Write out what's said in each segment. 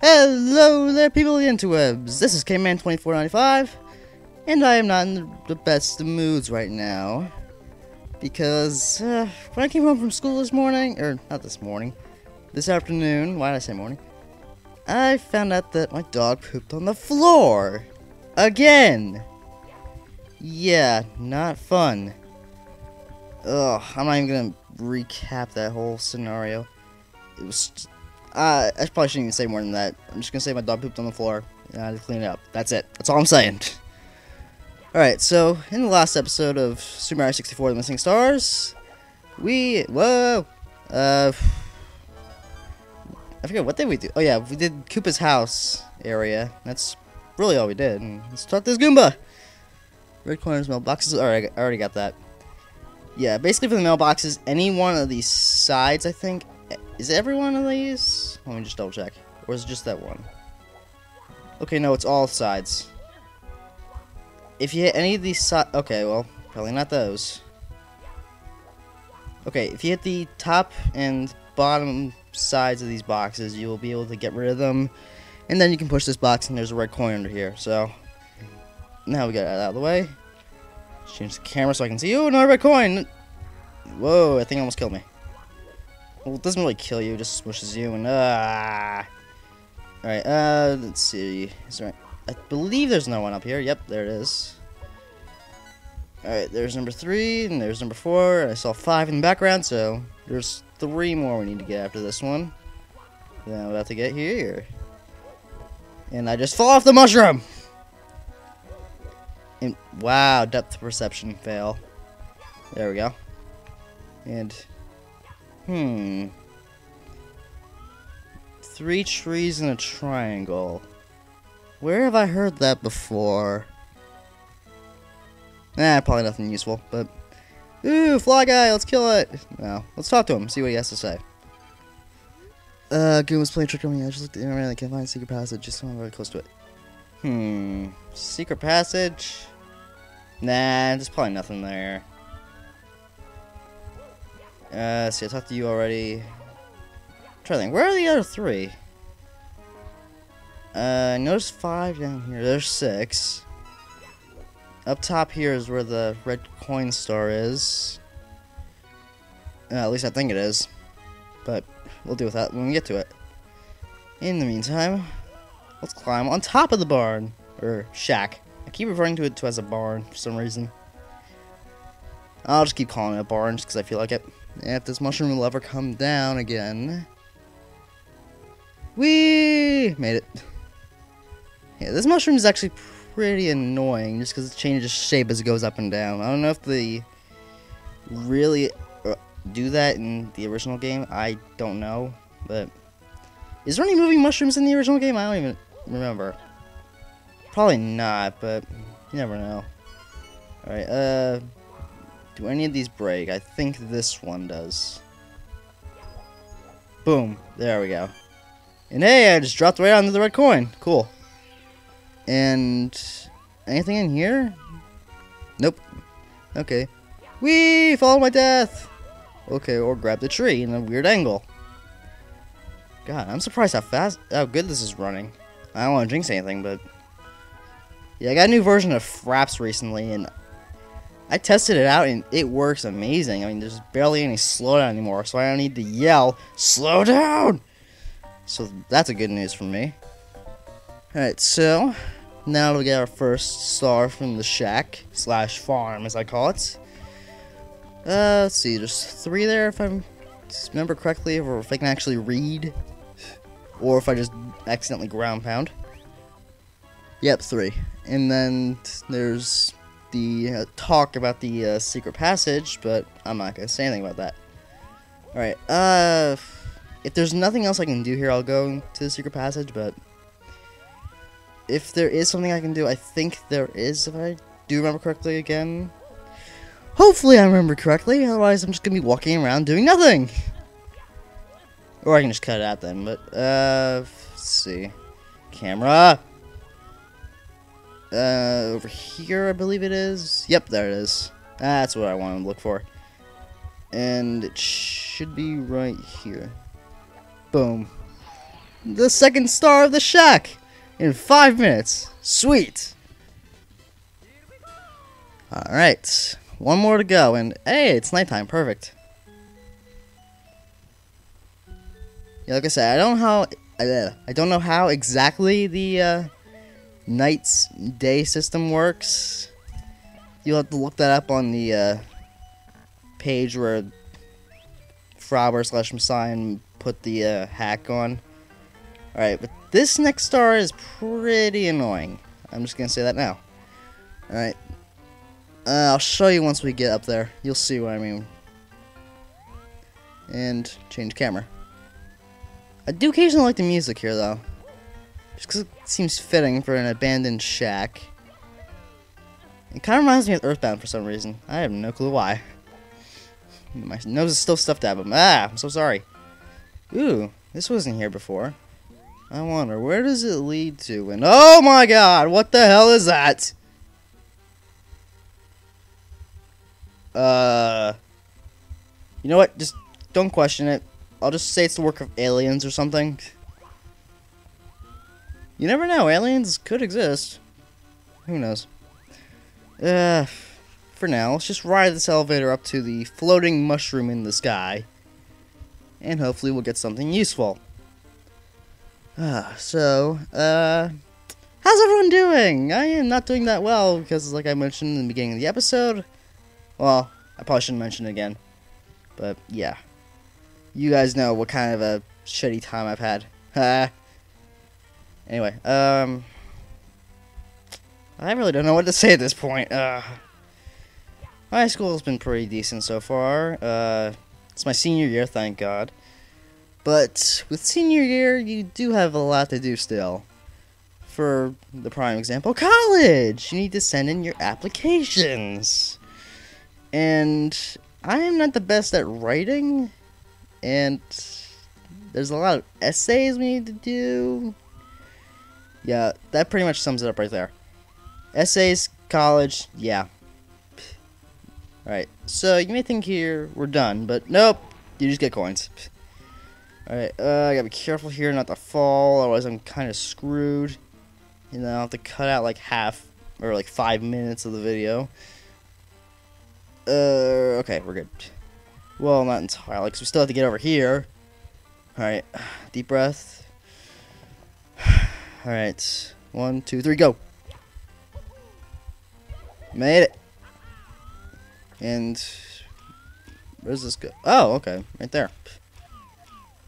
Hello there, people of the interwebs. This is K-Man2495, and I am not in the best of moods right now because when I came home from school this morning, or not this morning, this afternoon. Why did I say morning? I found out that my dog pooped on the floor again. Yeah, not fun. Ugh, I'm not even gonna recap that whole scenario. It was. I probably shouldn't even say more than that. I'm just gonna say my dog pooped on the floor and I had to clean it up. That's it. That's all I'm saying. Alright, so in the last episode of Super Mario 64 The Missing Stars, I forget, what did we do? Oh yeah, we did Koopa's house area. That's really all we did. And let's start this Goomba! Red corners, mailboxes. Alright, I already got that. Yeah, basically for the mailboxes, any one of these sides, I think. Is it every one of these? Let me just double check. Or is it just that one? Okay, no, it's all sides. If you hit any of these sides... Okay, well, probably not those. Okay, if you hit the top and bottom sides of these boxes, you will be able to get rid of them. And then you can push this box and there's a red coin under here. So, now we got that out of the way. Change the camera so I can see. Oh, no, red coin! Whoa, I think it almost killed me. Well, it doesn't really kill you, it just smushes you and Alright, let's see. Is there, I believe there's no one up here. Yep, there it is. Alright, there's number 3, and there's number 4. I saw 5 in the background, so there's 3 more we need to get after this one. Then I'm about to get here. And I just fall off the mushroom! And wow, depth perception fail. There we go. And 3 trees in a triangle. Where have I heard that before? Probably nothing useful, but... Ooh, fly guy, let's kill it! No, let's talk to him, see what he has to say. Goon was playing trick on me. I just looked at the internet and I can't find a secret passage, just so I'm very close to it. Secret passage? Nah, there's probably nothing there. See, I talked to you already. I'm trying to think, where are the other 3? Notice 5 down here. There's 6. Up top here is where the red coin star is. At least I think it is. But we'll deal with that when we get to it. In the meantime, let's climb on top of the barn. Or shack. I keep referring to it as a barn for some reason. I'll just keep calling it a barn just because I feel like it. And if this mushroom will ever come down again. Whee! Made it. Yeah, this mushroom is actually pretty annoying just because it changes shape as it goes up and down. I don't know if they really do that in the original game. I don't know. But is there any moving mushrooms in the original game? I don't even remember. Probably not, but you never know. Alright, do any of these break? I think this one does. Boom. There we go. And hey, I just dropped right onto the red coin. Cool. And anything in here? Nope. Okay. Whee! Follow my death! Okay, or grab the tree in a weird angle. God, I'm surprised how good this is running. I don't want to jinx anything, but... Yeah, I got a new version of Fraps recently, and... I tested it out and it works amazing. I mean, there's barely any slowdown anymore, so I don't need to yell, "Slow down!" So that's a good news for me. Alright, so now we get our first star from the shack / farm, as I call it. Let's see, there's 3 there if I remember correctly, or if I can actually read, or if I just accidentally ground pound. Yep, 3. And then there's the talk about the secret passage, but I'm not gonna say anything about that. Alright, if there's nothing else I can do here, I'll go to the secret passage, but if there is something I can do, I think there is, if I do remember correctly again. Hopefully I remember correctly, otherwise I'm just gonna be walking around doing nothing! Or I can just cut it out then, but, let's see. Camera! Over here, I believe it is. Yep, there it is. That's what I wanted to look for. And it should be right here. Boom. the second star of the shack in 5 minutes. Sweet. Alright. One more to go, and hey, it's nighttime. Perfect. Yeah, like I said, I don't know how exactly the night's day system works. You'll have to look that up on the page where Frauber/Messiah put the hack on. Alright, but this next star is pretty annoying. I'm just gonna say that now. Alright. I'll show you once we get up there. You'll see what I mean. And change camera. I do occasionally like the music here, though. Just because it seems fitting for an abandoned shack. It kind of reminds me of Earthbound for some reason. I have no clue why. My nose is still stuffed out, but I'm so sorry. Ooh, this wasn't here before. I wonder, where does it lead to? And oh my god, what the hell is that? You know what? Just don't question it. I'll just say it's the work of aliens or something. You never know. Aliens could exist. Who knows? For now, let's just ride this elevator up to the floating mushroom in the sky. And hopefully we'll get something useful. How's everyone doing? I am not doing that well because, like I mentioned in the beginning of the episode, well, I probably shouldn't mention it again. But, yeah. You guys know what kind of a shitty time I've had. Anyway, I really don't know what to say at this point. High school has been pretty decent so far. It's my senior year, thank God. But with senior year, you do have a lot to do still. For the prime example, college! You need to send in your applications. And I am not the best at writing. And there's a lot of essays we need to do. Yeah, that pretty much sums it up right there. Essays, college, yeah. Alright, so you may think here we're done, but nope, you just get coins. Alright, I gotta be careful here not to fall, otherwise I'm kind of screwed. You know, I'll have to cut out like half, or like 5 minutes of the video. Okay, we're good. Well, not entirely, because we still have to get over here. Alright, deep breath. Alright, 1, 2, 3, go! Made it! And where's this go? Oh, okay, right there.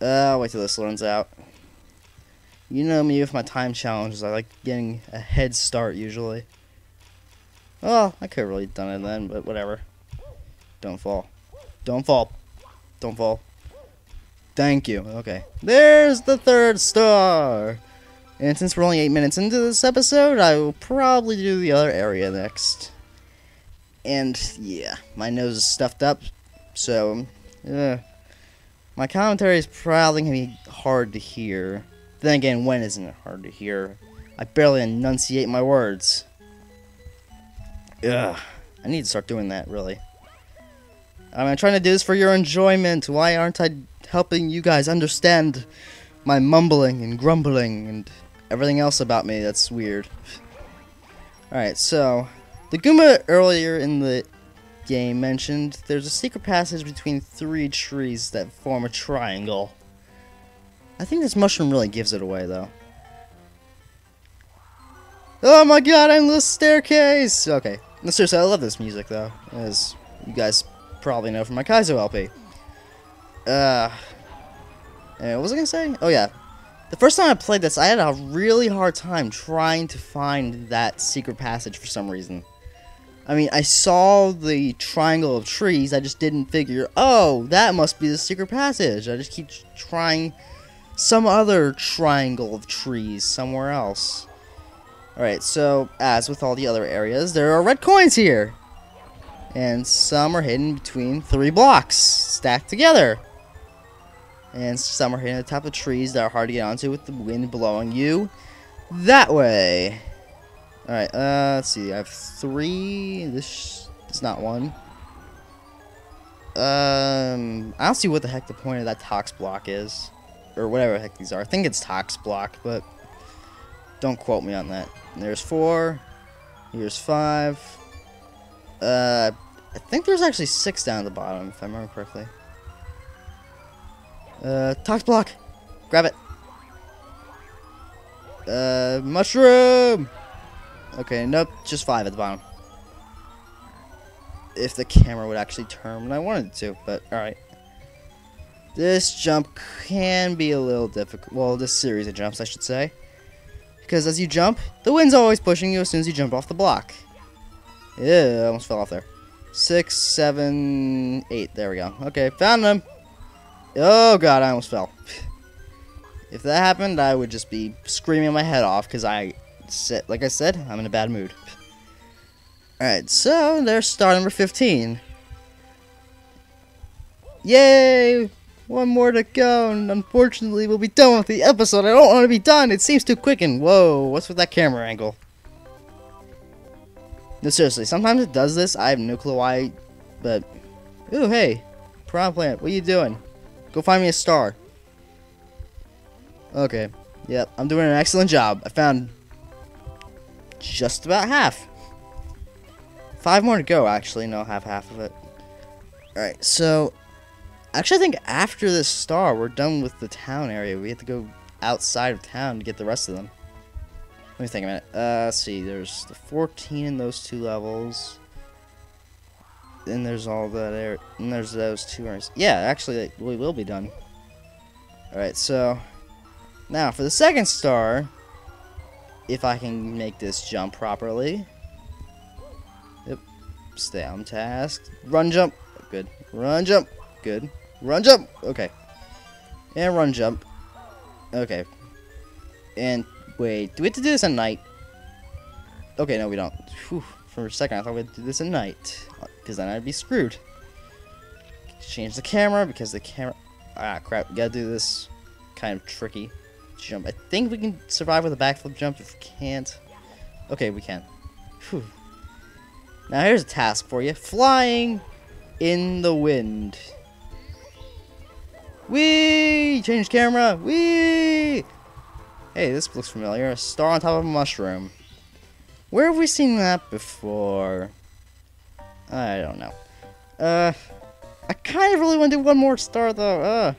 I'll wait till this runs out. You know me with my time challenges, I like getting a head start usually. Well, I could have really done it then, but whatever. Don't fall. Don't fall. Don't fall. Thank you. Okay. There's the third star! And since we're only 8 minutes into this episode, I will probably do the other area next. And, yeah, my nose is stuffed up, so, my commentary is probably going to be hard to hear. Then again, when isn't it hard to hear? I barely enunciate my words. Ugh, I need to start doing that, really. I'm trying to do this for your enjoyment. Why aren't I helping you guys understand my mumbling and grumbling and everything else about me that's weird? Alright, so the Goomba earlier in the game mentioned there's a secret passage between 3 trees that form a triangle. I think this mushroom really gives it away, though. Oh my god, endless staircase! Okay, no, seriously, I love this music, though, as you guys probably know from my Kaizo LP. What was I gonna say? Oh yeah, the first time I played this, I had a really hard time trying to find that secret passage for some reason. I mean, I saw the triangle of trees, I just didn't figure, oh, that must be the secret passage. I just keep trying some other triangle of trees somewhere else. Alright, so, as with all the other areas, there are red coins here. And some are hidden between 3 blocks, stacked together. And some are hidden at the top of trees that are hard to get onto with the wind blowing you that way. Alright, let's see, I have 3, this is not one. I don't see what the heck the point of that tox block is. or whatever the heck these are. I think it's tox block, but don't quote me on that. And there's 4. Here's 5. I think there's actually 6 down at the bottom, if I remember correctly. Tox block! Grab it! Mushroom! Okay, nope, just 5 at the bottom. If the camera would actually turn when I wanted it to, but alright. This jump can be a little difficult. Well, this series of jumps, I should say. Because as you jump, the wind's always pushing you as soon as you jump off the block. Yeah, I almost fell off there. 6, 7, 8. There we go. Okay, found them. Oh god, I almost fell. If that happened, I would just be screaming my head off because like I said, I'm in a bad mood. Alright, so there's star number 15. Yay! One more to go, and unfortunately we'll be done with the episode. I don't want to be done. It seems too quick, and whoa, what's with that camera angle? No, seriously, sometimes it does this. I have no clue why, but... Ooh, hey. Piranha Plant, what are you doing? Go find me a star. Okay. Yep, I'm doing an excellent job. I found just about half. 5 more to go, actually. No, have half of it. Alright, so... Actually, I think after this star, we're done with the town area. We have to go outside of town to get the rest of them. Let me think a minute. Let's see. There's the 14 in those 2 levels. Then there's all that area. And there's those 2 areas. Yeah, actually, we will be done. Alright, so... Now, for the second star, if I can make this jump properly. Yep. Stay on task. Run jump. Good. Run jump. Good. Run jump. Okay. And run jump. Okay. And wait, do we have to do this at night? Okay, no, we don't. Whew. For a second, I thought we had to do this at night, because then I'd be screwed. Change the camera because the camera. Ah, crap. We gotta do this kind of tricky jump. I think we can survive with a backflip jump. If we can't, okay, we can. Whew. Now here's a task for you: flying in the wind. Whee! Change camera. Whee! Hey, this looks familiar. A star on top of a mushroom. Where have we seen that before? I don't know. I kind of really want to do one more star, though.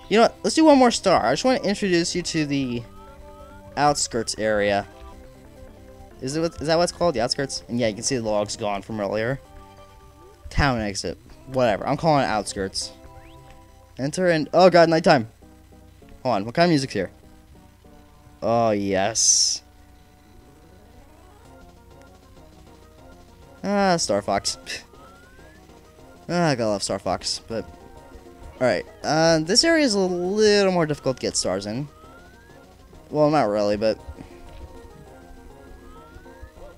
You know what? Let's do one more star. I just want to introduce you to the outskirts area. Is that what it's called? The outskirts? And yeah, you can see the logs gone from earlier. Town exit. Whatever. I'm calling it outskirts. Enter and... Oh god, nighttime. Hold on. What kind of music's here? Oh, yes. Ah, Star Fox. I gotta love Star Fox, but... Alright, this area is a little more difficult to get stars in. Well, not really, but...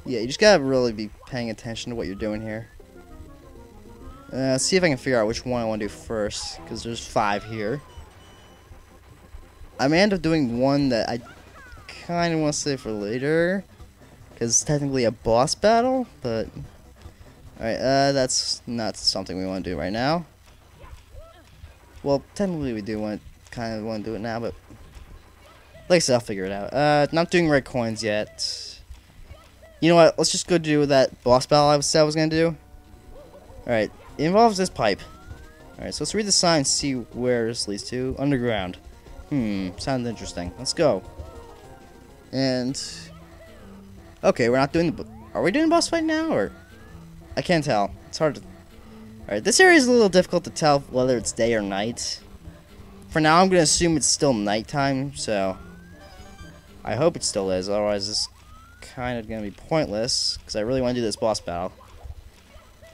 Yeah, you just gotta really be paying attention to what you're doing here. Let's see if I can figure out which one I want to do first, because there's 5 here. I may end up doing one that I kind of want to save for later, because it's technically a boss battle, but... Alright, that's not something we want to do right now. Well, technically we do kind of want to do it now, but... Like I said, I'll figure it out. Not doing red coins yet. You know what, let's just go do that boss battle I said I was going to do. Alright. It involves this pipe. Alright, so let's read the sign and see where this leads to. Underground. Sounds interesting. Let's go. And... Okay, we're not doing the... Are we doing the boss fight now, or... I can't tell. It's hard to... Alright, this area is a little difficult to tell whether it's day or night. For now, I'm going to assume it's still nighttime, so... I hope it still is, otherwise it's kind of going to be pointless, because I really want to do this boss battle.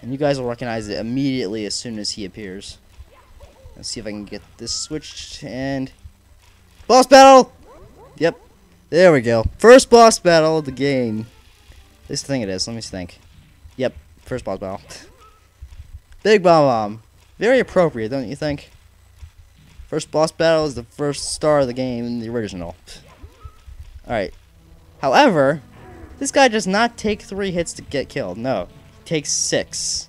And you guys will recognize it immediately as soon as he appears. Let's see if I can get this switched, and... Boss battle! Yep. There we go. First boss battle of the game. At least I think it is. Let me think. Yep. First boss battle. Big bob-omb. Very appropriate, don't you think? First boss battle is the first star of the game in the original. Alright. However, this guy does not take 3 hits to get killed. No. Takes 6.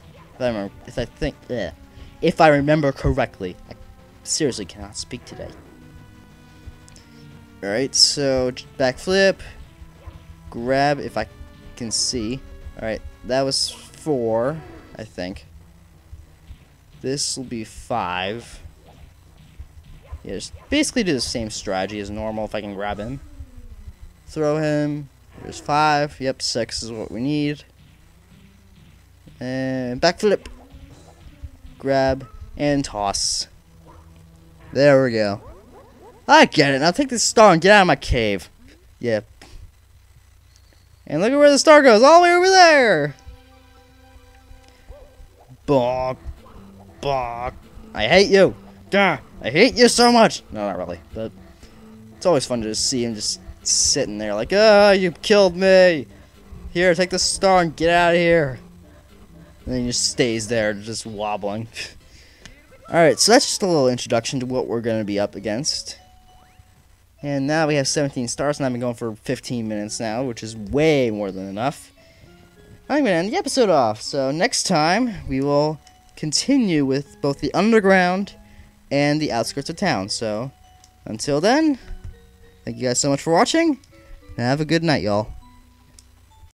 If I remember correctly. I seriously cannot speak today. Alright, so backflip. Grab if I can see. Alright, that was 4, I think. This will be 5. Yeah, just basically do the same strategy as normal if I can grab him. Throw him. There's 5. Yep, 6 is what we need. And backflip. Grab and toss. There we go. I get it. Now take this star and get out of my cave. Yep. And look at where the star goes. All the way over there. Bonk. Bonk. I hate you. Duh. I hate you so much. No, not really. But it's always fun to just see him just sitting there like, oh, you killed me. Here, take the star and get out of here. And then he just stays there, just wobbling. Alright, so that's just a little introduction to what we're going to be up against. And now we have 17 stars, and I've been going for 15 minutes now, which is way more than enough. I'm going to end the episode off, so next time we will continue with both the underground and the outskirts of town. So until then, thank you guys so much for watching, and have a good night, y'all.